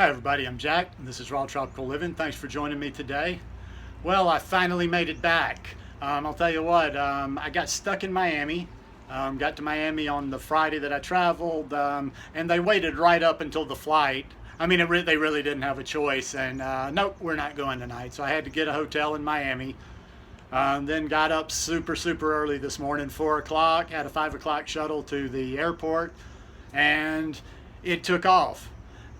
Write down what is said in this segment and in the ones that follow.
Hi everybody, I'm Jack, and this is Raw Tropical Living. Thanks for joining me today. Well, I finally made it back. I'll tell you what, I got stuck in Miami. Got to Miami on the Friday that I traveled, and they waited right up until the flight. I mean, they really didn't have a choice, and nope, we're not going tonight. So I had to get a hotel in Miami. Then got up super early this morning, 4 o'clock, had a 5 o'clock shuttle to the airport, and it took off.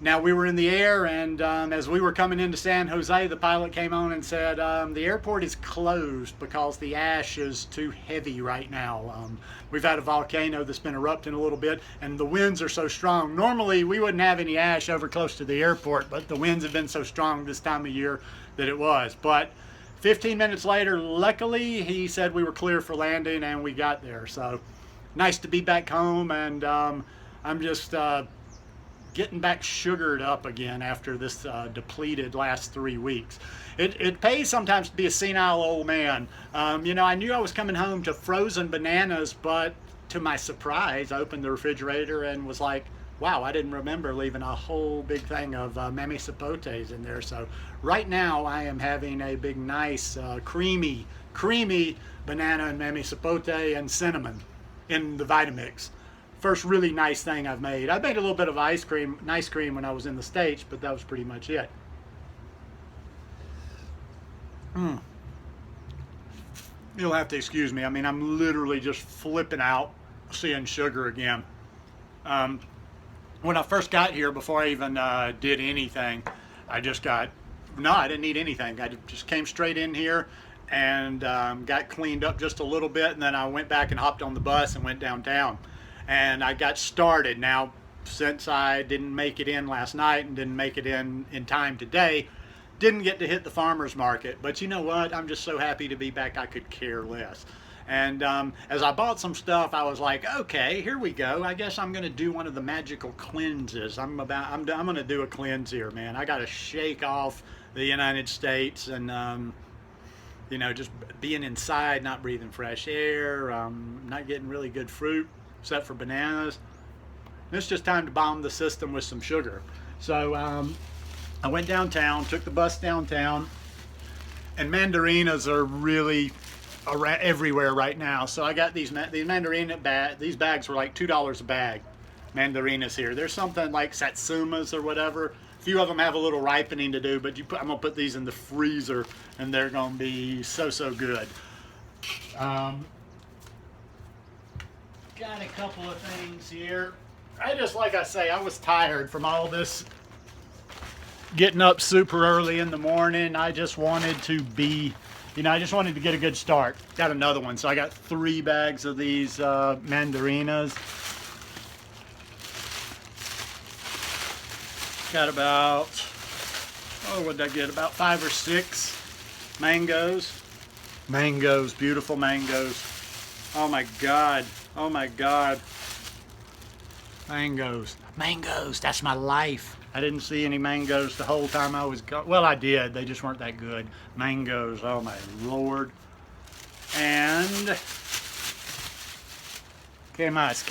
Now we were in the air, and as we were coming into San Jose, the pilot came on and said the airport is closed because the ash is too heavy right now. We've had a volcano that's been erupting a little bit, and the winds are so strong. Normally we wouldn't have any ash over close to the airport, but the winds have been so strong this time of year that it was. But 15 minutes later, luckily, he said we were clear for landing, and we got there. So nice to be back home, and I'm just getting back sugared up again after this depleted last 3 weeks. It pays sometimes to be a senile old man. You know, I knew I was coming home to frozen bananas, but to my surprise, I opened the refrigerator and was like, wow, I didn't remember leaving a whole big thing of mamey sapotes in there. So right now I am having a big nice creamy banana and mamey sapote and cinnamon in the Vitamix. First really nice thing I've made. I made a little bit of ice cream when I was in the States, but that was pretty much it. You'll have to excuse me. I mean, I'm literally just flipping out seeing sugar again. When I first got here, before I even did anything, I didn't eat anything. I just came straight in here and got cleaned up just a little bit, and then I went back and hopped on the bus and went downtown. And I got started. Now, since I didn't make it in last night and didn't make it in time today, didn't get to hit the farmer's market. But you know what? I'm just so happy to be back, I could care less. And as I bought some stuff, I was like, okay, here we go. I guess I'm going to do one of the magical cleanses. I'm going to do a cleanse here, man. I got to shake off the United States and you know, just being inside, not breathing fresh air, not getting really good fruit, except for bananas. It's just time to bomb the system with some sugar. So I went downtown, took the bus downtown, and mandarinas are really everywhere right now. So I got these mandarina bags. These bags were like $2 a bag. Mandarinas here. There's something like satsumas or whatever. A few of them have a little ripening to do, but I'm gonna put these in the freezer, and they're gonna be so good. Got a couple of things here. Like I say, I was tired from all this getting up super early in the morning. I just wanted to be, you know, I just wanted to get a good start. Got another one. So I got 3 bags of these mandarinas. Got about, what did I get? About 5 or 6 mangoes. Mangoes, beautiful mangoes. Oh my God. Oh my God. Mangoes. Mangoes, that's my life. I didn't see any mangoes the whole time I was gone. Well, I did. They just weren't that good. Mangoes, oh my Lord. And que más.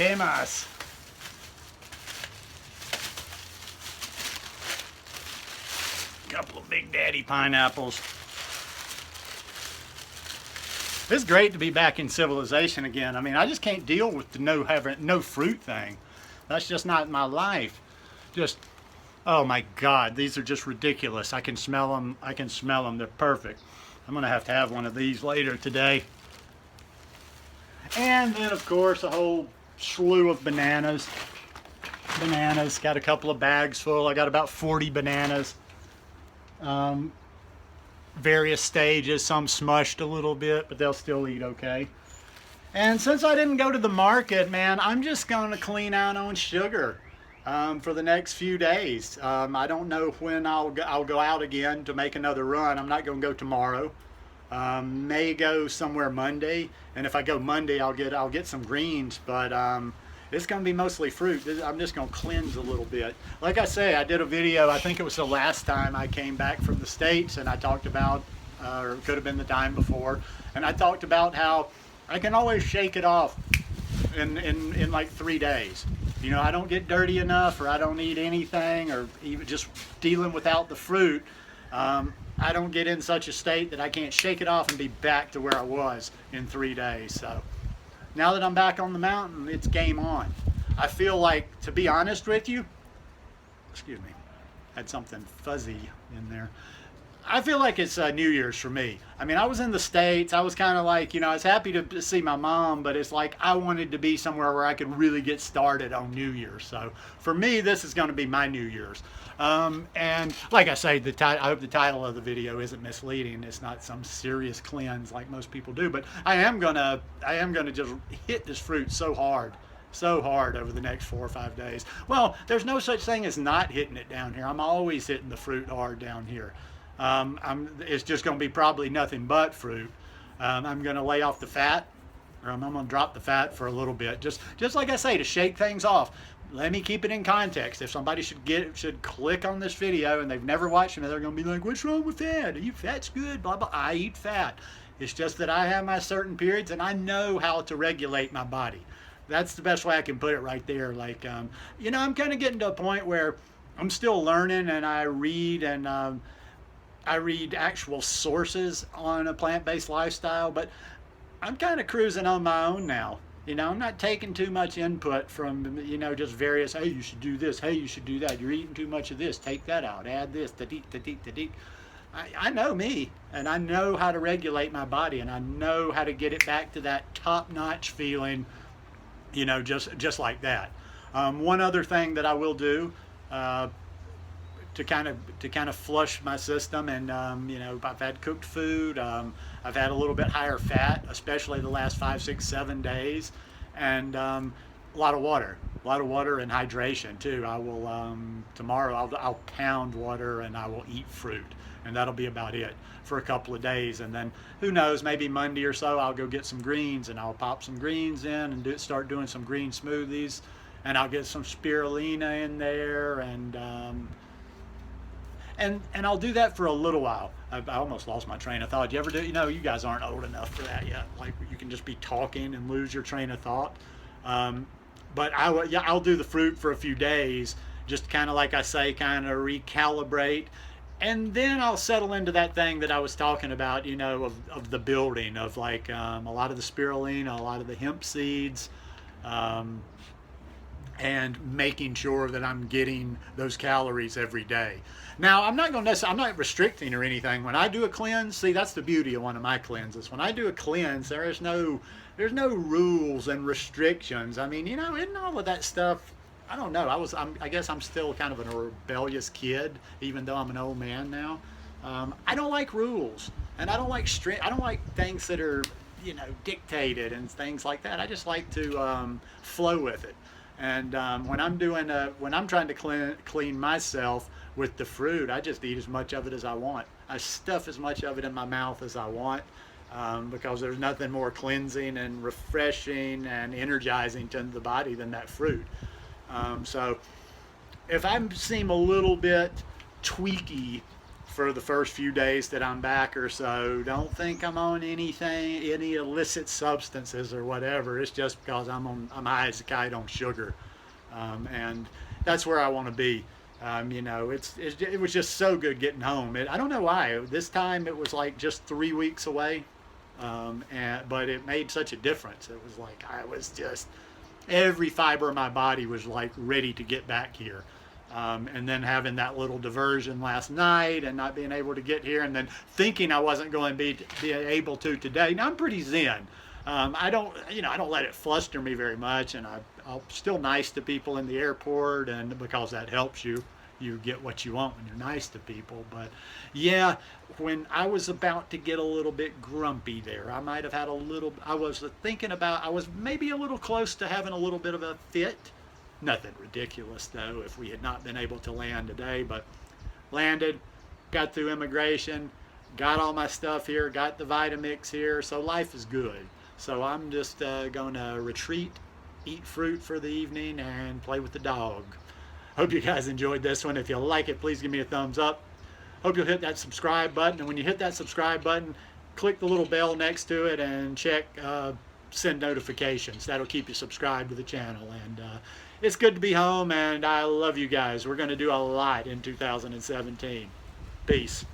Couple of Big Daddy pineapples. It's great to be back in civilization again. I mean, I just can't deal with the having no fruit thing. That's just not my life. Just, oh my God, these are just ridiculous. I can smell them. They're perfect. I'm gonna have to have one of these later today. And then, of course, a whole slew of bananas. Got a couple of bags full. I got about 40 bananas. Various stages, some smushed a little bit, but they'll still eat okay. And since I didn't go to the market, man, I'm just going to clean out on sugar for the next few days. I don't know when I'll go out again to make another run. I'm not going to go tomorrow. May go somewhere Monday, and if I go Monday, I'll get some greens, but it's going to be mostly fruit. I'm just going to cleanse a little bit. Like I say, I did a video, I think it was the last time I came back from the States, and I talked about, or it could have been the time before, and I talked about how I can always shake it off in like 3 days. you know, I don't get dirty enough, or I don't eat anything, or even just dealing without the fruit, I don't get in such a state that I can't shake it off and be back to where I was in 3 days. So now that I'm back on the mountain, it's game on. I feel like, to be honest with you, excuse me, had something fuzzy in there. I feel like it's New Year's for me. I mean, I was in the States. I was kind of like, you know, I was happy to see my mom, but it's like I wanted to be somewhere where I could really get started on New Year's. So for me, this is going to be my New Year's. And like I say, I hope the title of the video isn't misleading. It's not some serious cleanse like most people do, but I am gonna just hit this fruit so hard over the next 4 or 5 days. Well, there's no such thing as not hitting it down here. I'm always hitting the fruit hard down here. It's just going to be probably nothing but fruit. I'm going to lay off the fat, or I'm going to drop the fat for a little bit, just like I say, to shake things off. Let me keep it in context. If somebody should click on this video and they've never watched it, they're going to be like, "What's wrong with fat? Fat's good, blah blah." I eat fat. It's just that I have my certain periods, and I know how to regulate my body. That's the best way I can put it right there. Like, you know, I'm kind of getting to a point where I'm still learning, and I read actual sources on a plant-based lifestyle, but I'm kind of cruising on my own now. You know, I'm not taking too much input from, you know, just various, "Hey, you should do this. Hey, you should do that. You're eating too much of this. Take that out. Add this. Ta-deet. I know me, and I know how to regulate my body, and I know how to get it back to that top-notch feeling, you know, just like that. One other thing that I will do, to kind of flush my system, and you know, I've had cooked food, I've had a little bit higher fat, especially the last 5, 6, 7 days, and a lot of water and hydration too. I will tomorrow I'll pound water, and I will eat fruit, and that'll be about it for a couple of days. And then who knows, maybe Monday or so I'll go get some greens, and I'll pop some greens in and start doing some green smoothies, and I'll get some spirulina in there, and I'll do that for a little while. I almost lost my train of thought. You ever do? You know, you guys aren't old enough for that yet. Like, you can just be talking and lose your train of thought. But I'll do the fruit for a few days, just kind of like I say, kind of recalibrate, and then I'll settle into that thing that I was talking about. You know, of the building of like a lot of the spirulina, a lot of the hemp seeds. And making sure that I'm getting those calories every day. Now, I'm not restricting or anything. When I do a cleanse, see, that's the beauty of one of my cleanses. When I do a cleanse, there's no rules and restrictions. I mean, you know, isn't all of that stuff, I don't know. I guess I'm still kind of a rebellious kid, even though I'm an old man now. I don't like rules, and I don't like things that are, you know, dictated and things like that. I just like to flow with it. And when I'm trying to clean myself with the fruit, I just eat as much of it as I want. I stuff as much of it in my mouth as I want, because there's nothing more cleansing and refreshing and energizing to the body than that fruit. So if I seem a little bit tweaky for the first few days that I'm back or so, don't think I'm on any illicit substances or whatever. It's just because I'm high as a kite on sugar, and that's where I want to be. You know, it was just so good getting home. I don't know why. This time it was like just 3 weeks away, but it made such a difference. It was like every fiber of my body was like ready to get back here. And then having that little diversion last night and not being able to get here, and then thinking I wasn't going to be able to today. Now, I'm pretty zen. I don't let it fluster me very much, and I'm still nice to people in the airport, and because that helps you get what you want when you're nice to people. But yeah, when I was about to get a little bit grumpy there, I might have had I was maybe a little close to having a little bit of a fit. Nothing ridiculous, though, if we had not been able to land today, but landed, got through immigration, got all my stuff here, got the Vitamix here, so life is good. So I'm just going to retreat, eat fruit for the evening, and play with the dog. Hope you guys enjoyed this one. If you like it, please give me a thumbs up. Hope you'll hit that subscribe button, and when you hit that subscribe button, click the little bell next to it and check send notifications. That'll keep you subscribed to the channel. And it's good to be home, and I love you guys. We're going to do a lot in 2017. Peace.